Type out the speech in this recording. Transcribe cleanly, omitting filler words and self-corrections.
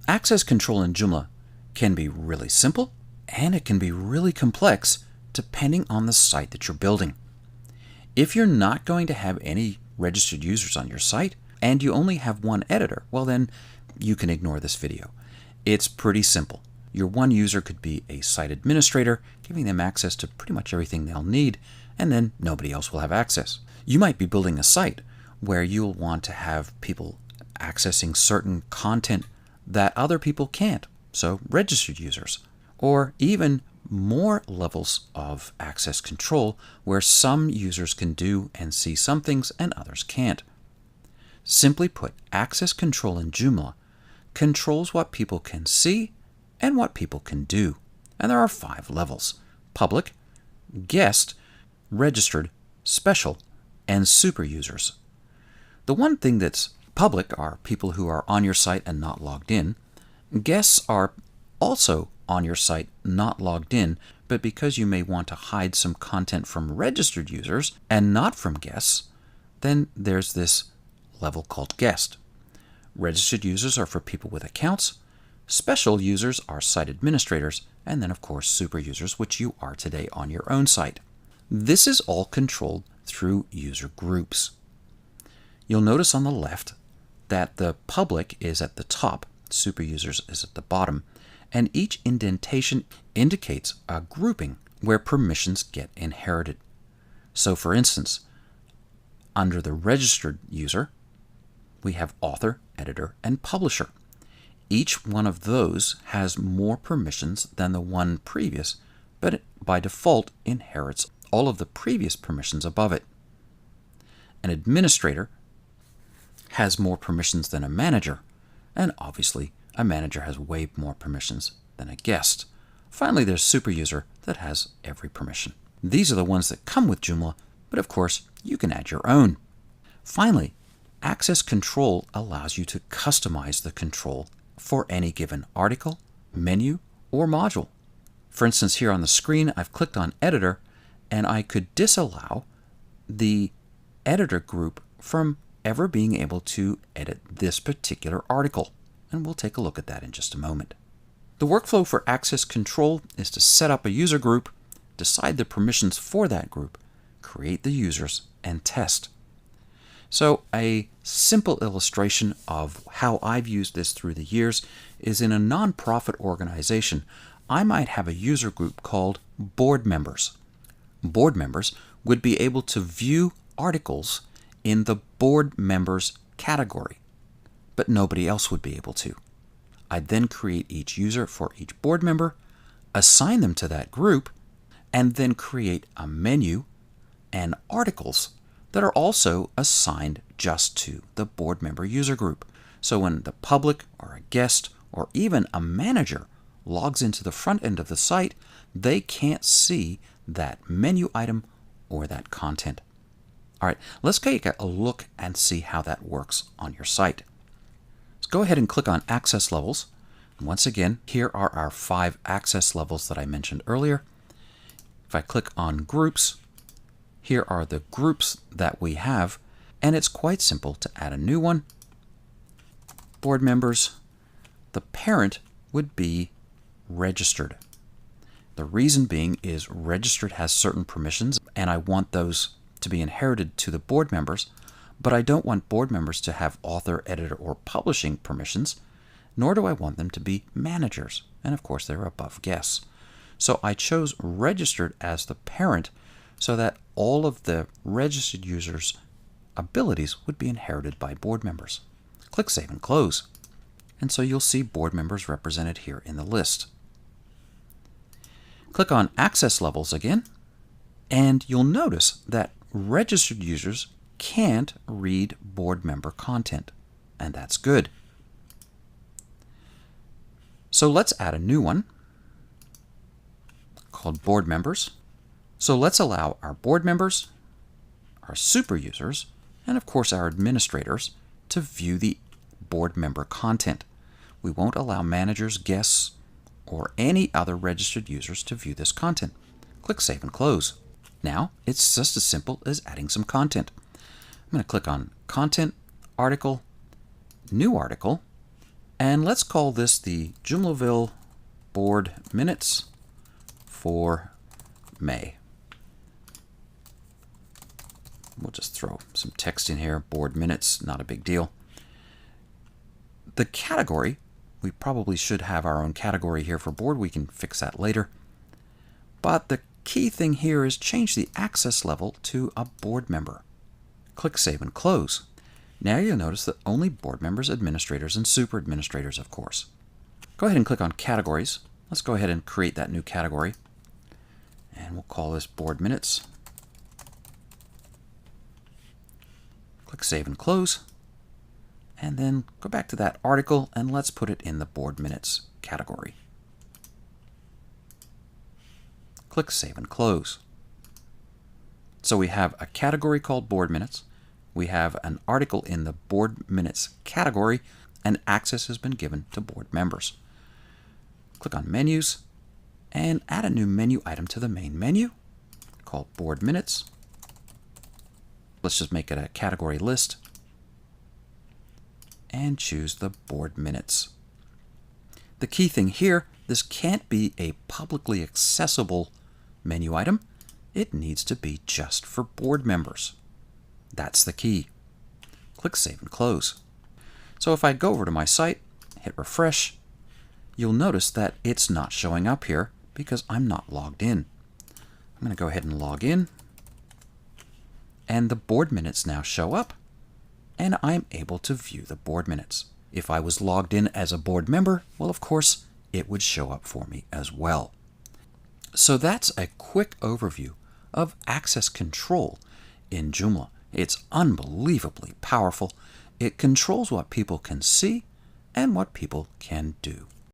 Access control in Joomla can be really simple and it can be really complex depending on the site that you're building. If you're not going to have any registered users on your site and you only have one editor, well then you can ignore this video. It's pretty simple. Your one user could be a site administrator, giving them access to pretty much everything they'll need, and then nobody else will have access. You might be building a site where you'll want to have people accessing certain content that other people can't, so registered users, or even more levels of access control where some users can do and see some things and others can't. Simply put, access control in Joomla controls what people can see and what people can do. And there are 5 levels: public, guest, registered, special, and super users. The one thing that's public are people who are on your site and not logged in. Guests are also on your site not logged in, but because you may want to hide some content from registered users and not from guests, then there's this level called guest. Registered users are for people with accounts. Special users are site administrators, and then of course super users, which you are today on your own site. This is all controlled through user groups. You'll notice on the left that the public is at the top, super users is at the bottom, and each indentation indicates a grouping where permissions get inherited. So for instance, under the registered user, we have author, editor, and publisher. Each one of those has more permissions than the one previous, but it by default inherits all of the previous permissions above it. An administrator has more permissions than a manager, and obviously a manager has way more permissions than a guest. Finally, there's super user that has every permission. These are the ones that come with Joomla, but of course you can add your own. Finally, access control allows you to customize the control for any given article, menu, or module. For instance, here on the screen, I've clicked on editor, and I could disallow the editor group from ever being able to edit this particular article. And we'll take a look at that in just a moment. The workflow for access control is to set up a user group, decide the permissions for that group, create the users, and test. So a simple illustration of how I've used this through the years is in a nonprofit organization. I might have a user group called board members. Board members would be able to view articles in the board members category, but nobody else would be able to. I'd then create each user for each board member, assign them to that group, and then create a menu and articles that are also assigned just to the board member user group. So when the public or a guest or even a manager logs into the front end of the site, they can't see that menu item or that content. All right, let's take a look and see how that works on your site. Let's go ahead and click on access levels. Once again, here are our 5 access levels that I mentioned earlier. If I click on groups, here are the groups that we have, and it's quite simple to add a new one. Board members. The parent would be registered. The reason being is registered has certain permissions, and I want those to be inherited to the board members, but I don't want board members to have author, editor, or publishing permissions, nor do I want them to be managers, and of course they're above guests. So I chose registered as the parent so that all of the registered users' abilities would be inherited by board members. Click Save and Close, and so you'll see board members represented here in the list. Click on Access Levels again, and you'll notice that registered users can't read board member content, and that's good. So let's add a new one called Board Members. So let's allow our board members, our super users, and of course our administrators to view the board member content. We won't allow managers, guests, or any other registered users to view this content. Click Save and Close. Now it's just as simple as adding some content. I'm going to click on Content, Article, New Article, And let's call this the Joomlaville board minutes for May. We'll just throw some text in here, board minutes, not a big deal. The category, we probably should have our own category here for board. We can fix that later. But the key thing here is change the access level to a board member. Click Save and Close. Now you'll notice that only board members, administrators, and super administrators, of course. Go ahead and click on Categories. Let's go ahead and create that new category. And we'll call this Board Minutes. Click Save and Close. And then go back to that article and let's put it in the Board Minutes category. Click Save and Close. So we have a category called Board Minutes. We have an article in the Board Minutes category, and access has been given to board members. Click on Menus and add a new menu item to the main menu called Board Minutes. Let's just make it a category list and choose the Board Minutes. The key thing here, this can't be a publicly accessible menu item. It needs to be just for board members. That's the key. Click Save and Close. So if I go over to my site, hit refresh, you'll notice that it's not showing up here because I'm not logged in. I'm going to go ahead and log in, and the board minutes now show up, and I'm able to view the board minutes. If I was logged in as a board member, well, of course, it would show up for me as well. So that's a quick overview of access control in Joomla. It's unbelievably powerful. It controls what people can see and what people can do.